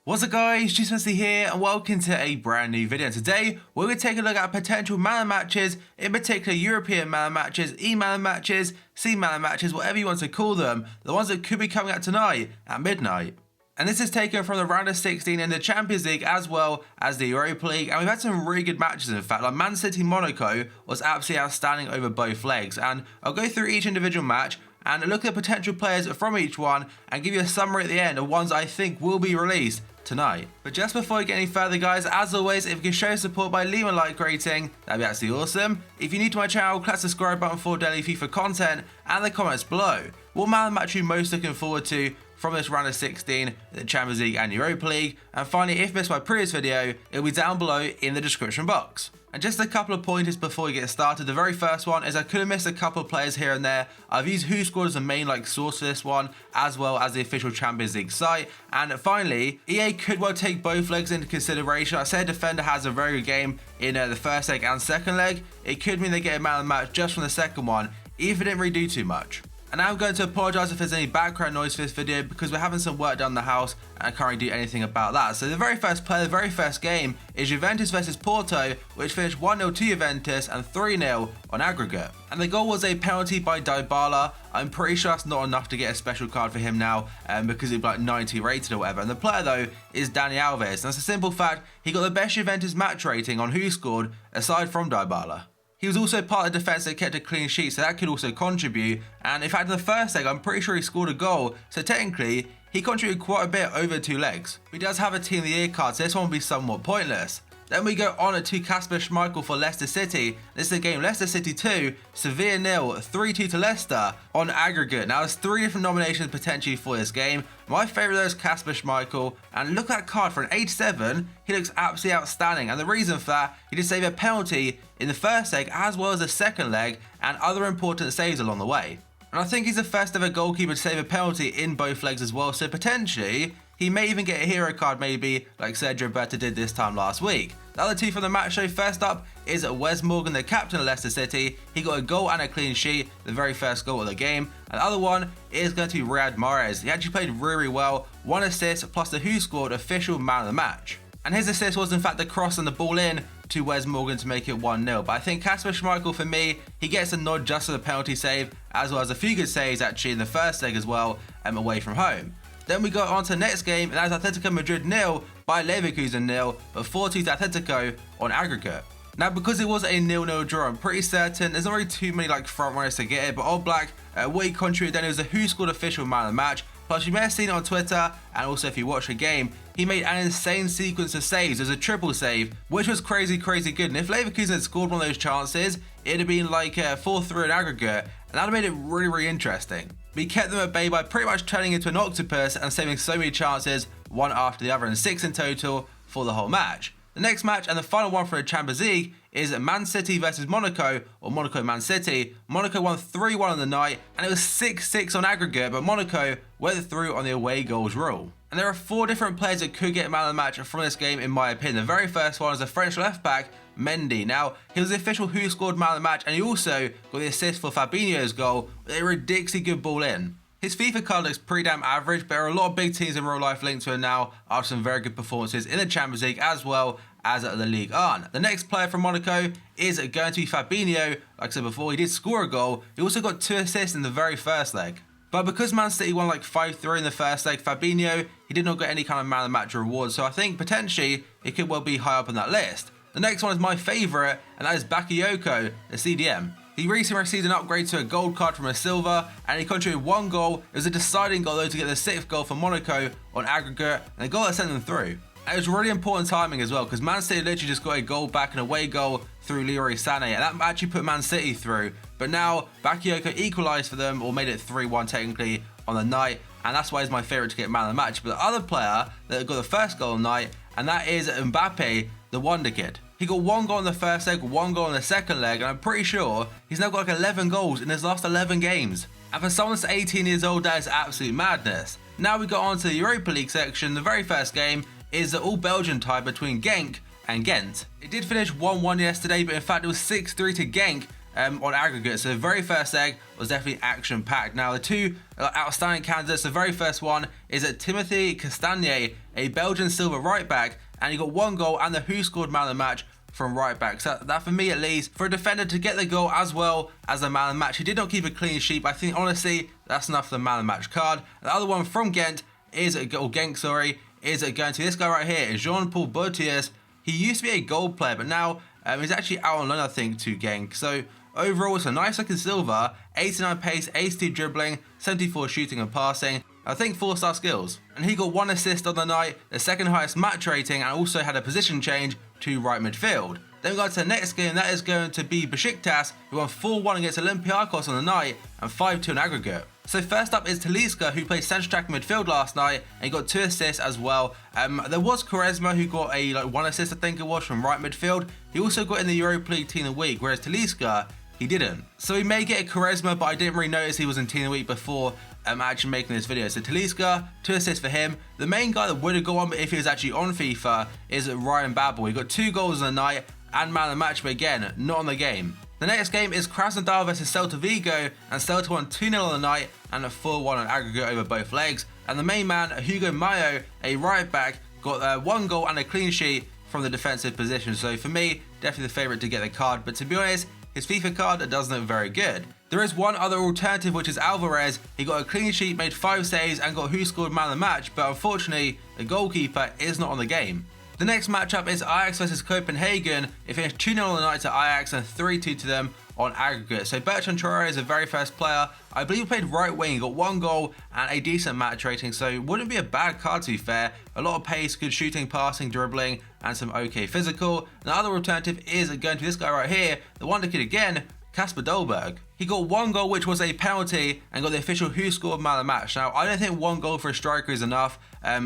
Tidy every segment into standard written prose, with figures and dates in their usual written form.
What's up guys, Jim Yosef here and welcome to a brand new video. Today we're going to take a look at potential man matches, in particular European man matches, E-man matches, C-man matches, whatever you want to call them, the ones that could be coming out tonight at midnight. And this is taken from the round of 16 in the Champions League as well as the Europa League, and we've had some really good matches in fact. Like Man City Monaco was absolutely outstanding over both legs, and I'll go through each individual match and look at potential players from each one and give you a summary at the end of ones I think will be released tonight. But just before we get any further guys, as always, if you can show support by leaving a like rating, that'd be absolutely awesome. If you're new to my channel, click the subscribe button for daily FIFA content and the comments below. What man match are you most looking forward to from this round of 16, the Champions League and Europa League? And finally, if you missed my previous video, it'll be down below in the description box. And just a couple of pointers before we get started. The very first one is I could have missed a couple of players here and there. I've used WhoScored as the main source for this one, as well as the official Champions League site. And finally, EA could well take both legs into consideration. I said defender has a very good game in the first leg and second leg. It could mean they get a man of the match just from the second one, even if it didn't really do too much. And now I'm going to apologise if there's any background noise for this video because we're having some work done in the house and I can't really do anything about that. So the very first play, the very first game is Juventus versus Porto, which finished 1-0 to Juventus and 3-0 on aggregate. And the goal was a penalty by Dybala. I'm pretty sure that's not enough to get a special card for him now because he'd be like 90 rated or whatever. And the player though is Dani Alves. And that's a simple fact, he got the best Juventus match rating on WhoScored aside from Dybala. He was also part of the defence that kept a clean sheet, so that could also contribute. And in fact, in the first leg, I'm pretty sure he scored a goal. So technically, he contributed quite a bit over 2 legs. He does have a Team of the Year card, so this one will be somewhat pointless. Then we go on to Kasper Schmeichel for Leicester City. This is a game Leicester City 2, Sevilla 0, 3-2 to Leicester on aggregate. Now there's 3 different nominations potentially for this game. My favourite though is Kasper Schmeichel, and look at that card for an 87, he looks absolutely outstanding. And the reason for that, he did save a penalty in the first leg as well as the second leg and other important saves along the way. And I think he's the first ever goalkeeper to save a penalty in both legs as well, so potentially he may even get a hero card maybe like Sergio Roberto did this time last week. The other 2 from the match show, first up is Wes Morgan, the captain of Leicester City. He got a goal and a clean sheet, the very first goal of the game. And the other one is going to be Riyad Mahrez. He actually played really well, 1 assist plus the WhoScored official man of the match. And his assist was in fact the cross and the ball in to Wes Morgan to make it 1-0. But I think Kasper Schmeichel for me, he gets a nod just for the penalty save, as well as a few good saves actually in the first leg as well, away from home. Then we go on to the next game, and that is Atletico Madrid 0 by Leverkusen 0, but 4-2 to Atletico on aggregate. Now because it was a 0-0 draw, I'm pretty certain there's not really too many front runners to get it, but Old Black, what he contributed then, it was a WhoScored official man of the match. Plus you may have seen it on Twitter, and also if you watch the game, he made an insane sequence of saves. There's a triple save, which was crazy good. And if Leverkusen had scored one of those chances, it'd have been 4-3 in aggregate, and that would have made it really interesting. But he kept them at bay by pretty much turning into an octopus and saving so many chances, one after the other, and 6 in total for the whole match. The next match and the final one for the Champions League is Man City versus Monaco, or Monaco Man City. Monaco won 3-1 on the night, and it was 6-6 on aggregate, but Monaco went through on the away goals rule. And there are 4 different players that could get man of the match from this game in my opinion. The very first one is the French left back, Mendy. Now, he was the official WhoScored man of the match, and he also got the assist for Fabinho's goal with a ridiculously good ball in. His FIFA card looks pretty damn average, but there are a lot of big teams in real life linked to him now after some very good performances in the Champions League as well as the Ligue 1. The next player from Monaco is going to be Fabinho. Like I said before, he did score a goal. He also got 2 assists in the very first leg. But because Man City won 5-3 in the first leg, Fabinho, he did not get any kind of man of the match reward, so I think potentially it could well be high up on that list. The next one is my favourite, and that is Bakayoko, the CDM. He recently received an upgrade to a gold card from a silver, and he contributed 1 goal. It was a deciding goal though to get the 6th goal for Monaco on aggregate, and the goal that sent them through. And it was really important timing as well, because Man City literally just got a goal back, an away goal through Leroy Sané, and that actually put Man City through. But now Bakayoko equalised for them, or made it 3-1 technically on the night, and that's why he's my favourite to get man of the match. But the other player that got the first goal on the night, and that is Mbappe, the Wonder Kid. He got 1 goal in the first leg, 1 goal in the second leg, and I'm pretty sure he's now got 11 goals in his last 11 games. And for someone that's 18 years old, that is absolute madness. Now we got on to the Europa League section. The very first game is the all-Belgian tie between Genk and Ghent. It did finish 1-1 yesterday, but in fact it was 6-3 to Genk, on aggregate. So the very first egg was definitely action-packed. Now the two outstanding candidates, the very first one is Timothy Castagne, a Belgian silver right back, and he got 1 goal and the Who Scored Man of the Match from right back. So that for me at least, for a defender to get the goal as well as the man of the match. He did not keep a clean sheet, but I think honestly that's enough for the man of the match card. The other one from Ghent is going to this guy right here, Jean-Paul Boutius. He used to be a gold player, but now he's actually out on loan, I think, to Genk. So overall, it's a nice looking silver, 89 pace, 82 dribbling, 74 shooting and passing. I think 4-star skills. And he got 1 assist on the night, the second highest match rating, and also had a position change to right midfield. Then we go to the next game, that is going to be Besiktas, who won 4-1 against Olympiacos on the night and 5-2 in aggregate. So first up is Talisca, who played centre back midfield last night, and he got 2 assists as well. There was Quaresma, who got a 1 assist, I think it was, from right midfield. He also got in the Europa League Team of the Week, whereas Talisca, he didn't. So he may get a Quaresma, but I didn't really notice he was in Team of the Week before actually making this video. So Talisca, 2 assists for him. The main guy that would have got one, but if he was actually on FIFA, is Ryan Babel. He got 2 goals on the night and man of the match, but again, not on the game. The next game is Krasnodar versus Celta Vigo, and Celta won 2-0 on the night and a 4-1 on aggregate over both legs. And the main man, Hugo Mayo, a right back, got 1 goal and a clean sheet from the defensive position. So for me, definitely the favourite to get the card, but to be honest, his FIFA card doesn't look very good. There is one other alternative, which is Alvarez. He got a clean sheet, made 5 saves and got Who Scored Man of the Match, but unfortunately the goalkeeper is not on the game. The next matchup is Ajax versus Copenhagen. It finished 2-0 on the night to Ajax and 3-2 to them on aggregate. So Bertrand Traoré is the very first player. I believe he played right wing, he got 1 goal and a decent match rating, so it wouldn't be a bad card to be fair. A lot of pace, good shooting, passing, dribbling, and some okay physical. The other alternative is going to this guy right here, the wonder kid again, Kasper Dolberg. He got 1 goal, which was a penalty, and got the official Who Scored Man of the Match. Now, I don't think 1 goal for a striker is enough,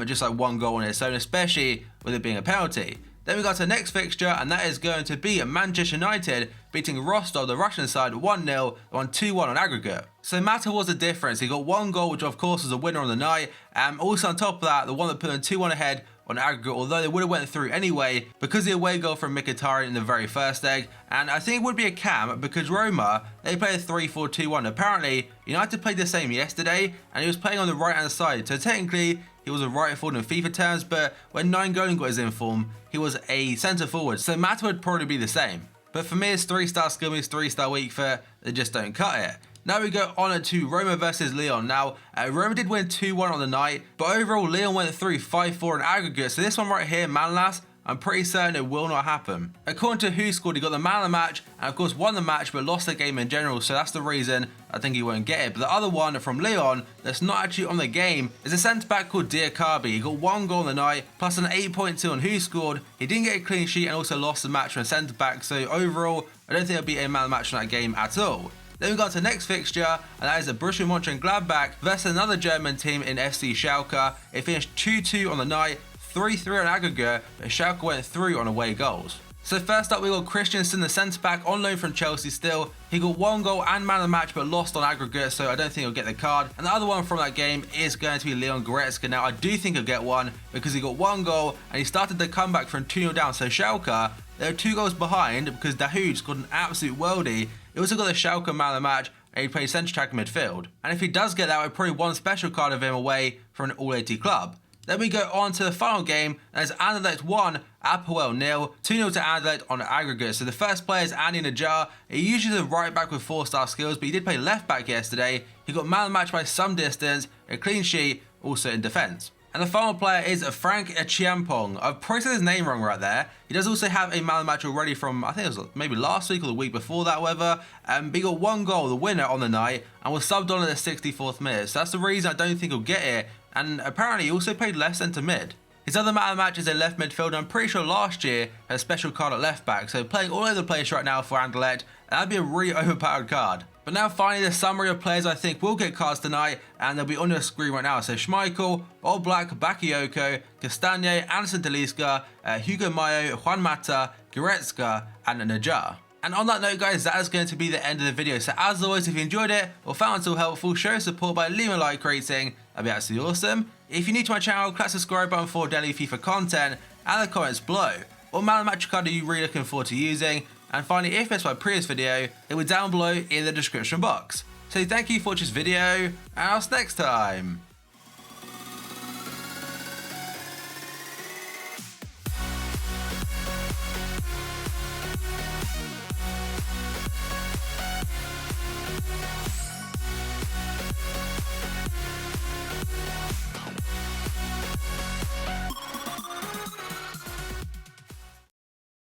just like 1 goal on its own, especially with it being a penalty. Then we got to the next fixture, and that is going to be Manchester United beating Rostov, the Russian side, 1-0, won 2-1 on aggregate. So Mata was the difference. He got 1 goal, which of course was a winner on the night. Also on top of that, the one that put them 2-1 ahead on aggregate, although they would have went through anyway because of the away goal from Mkhitaryan in the very first leg. And I think it would be a cam because Roma, they played a 3-4-2-1. Apparently, United played the same yesterday, and he was playing on the right hand side. So technically, he was a right forward in FIFA terms, but when Nainggolan got his inform, he was a centre forward. So Mata would probably be the same. But for me, it's 3-star skill, it's 3-star weak foot. They just don't cut it. Now we go on to Roma versus Lyon. Now, Roma did win 2-1 on the night, but overall Lyon went through 5-4 in aggregate. So this one right here, Manlas, I'm pretty certain it will not happen. According to Who Scored, he got the man of the match, and of course won the match, but lost the game in general, so that's the reason I think he won't get it. But the other one from Lyon that's not actually on the game is a centre-back called Diakabi. He got 1 goal on the night, plus an 8.2 on Who Scored. He didn't get a clean sheet and also lost the match from a centre-back, so overall, I don't think it'll be a man of the match in that game at all. Then we got to the next fixture, and that is the Borussia Mönchengladbach versus another German team in FC Schalke. It finished 2-2 on the night, 3-3 on aggregate, but Schalke went through on away goals. So first up we got Christensen, the centre-back on loan from Chelsea still. He got 1 goal and man of the match but lost on aggregate, so I don't think he'll get the card. And the other one from that game is going to be Leon Goretzka. Now I do think he'll get one because he got 1 goal and he started the comeback from 2-0 down. So Schalke, they're 2 goals behind because Dahoud got an absolute worldie. He also got the Schalke man of the match, and he plays centre back midfield. And if he does get that, we'll probably 1 special card of him away from an all-80 club. Then we go on to the final game, and it's Anderlecht 1, Apoel 0, 2-0 to Anderlecht on aggregate. So the first player is Andy Najjar. He usually is a right back with 4-star skills, but he did play left back yesterday. He got man of the match by some distance, a clean sheet, also in defence. And the final player is Frank Chiampong. I've probably said his name wrong right there. He does also have a man of the match already from, I think it was maybe last week or the week before that, whatever. But he got 1 goal, the winner on the night, and was subbed on at the 64th minute. So that's the reason I don't think he'll get it. And apparently he also played left centre mid. His other man of the match is a left midfielder. I'm pretty sure last year had a special card at left back. So playing all over the place right now for Anderlecht, that'd be a really overpowered card. But now finally the summary of players I think will get cards tonight, and they'll be on your screen right now. So Schmeichel, Oblak, Bakayoko, Castagne, Anderson Talisca, Hugo Mayo, Juan Mata, Goretzka, and Najjar. And on that note guys, that is going to be the end of the video. So as always, if you enjoyed it or found it all helpful, show support by leaving a like rating. That'd be absolutely awesome. If you're new to my channel, click the subscribe button for daily FIFA content and the comments below. What man of the match card are you really looking forward to using? And finally, if missed my previous video, it will be down below in the description box. So thank you for watching this video, and I'll see you next time.